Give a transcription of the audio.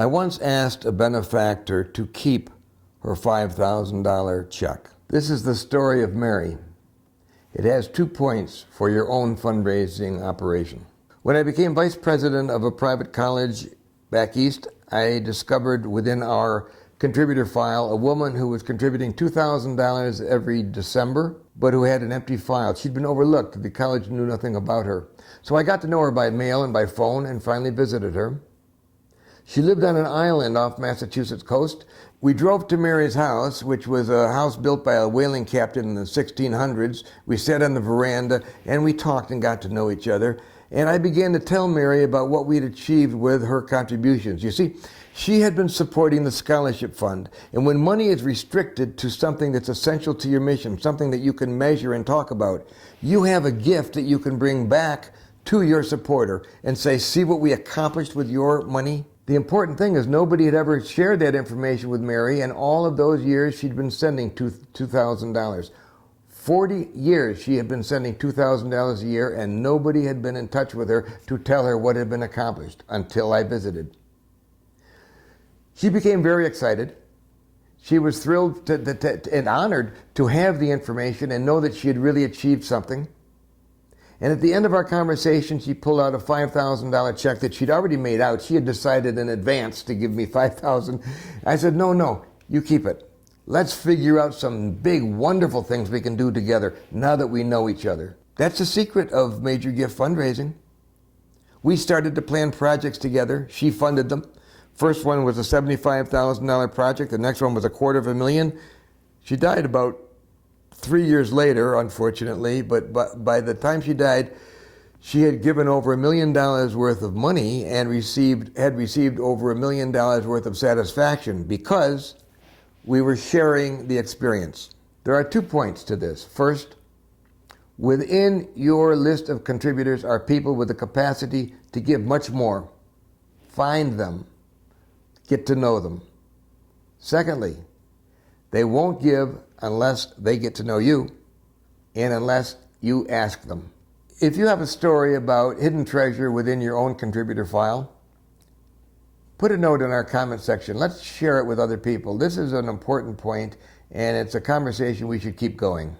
I once asked a benefactor to keep her $5,000 check. This is the story of Mary. It has 2 points for your own fundraising operation. When I became vice president of a private college back east, I discovered within our contributor file a woman who was contributing $2,000 every December, but who had an empty file. She'd been overlooked. The college knew nothing about her. So I got to know her by mail and by phone and finally visited her. She lived on an island off Massachusetts coast. We drove to Mary's house, which was a house built by a whaling captain in the 1600s. We sat on the veranda and we talked and got to know each other. And I began to tell Mary about what we'd achieved with her contributions. You see, she had been supporting the scholarship fund. And when money is restricted to something that's essential to your mission, something that you can measure and talk about, you have a gift that you can bring back to your supporter and say, see what we accomplished with your money? The important thing is nobody had ever shared that information with Mary, and all of those years she'd been sending $2,000. 40 years she had been sending $2,000 a year, and nobody had been in touch with her to tell her what had been accomplished until I visited. She became very excited. She was thrilled and honored to have the information and know that she had really achieved something. And at the end of our conversation, she pulled out a $5,000 check that she'd already made out. She had decided in advance to give me $5,000. I said, no, you keep it. Let's figure out some big, wonderful things we can do together now that we know each other. That's the secret of major gift fundraising. We started to plan projects together. She funded them. First one was a $75,000 project. The next one was $250,000. She died about 3 years later, unfortunately, but by the time she died, she had given over $1 million worth of money and had received over $1 million worth of satisfaction because we were sharing the experience. There are 2 points to this. First, within your list of contributors are people with the capacity to give much more. Find them. Get to know them. Secondly, they won't give unless they get to know you and unless you ask them. If you have a story about hidden treasure within your own contributor file, put a note in our comment section. Let's share it with other people. This is an important point, and it's a conversation we should keep going.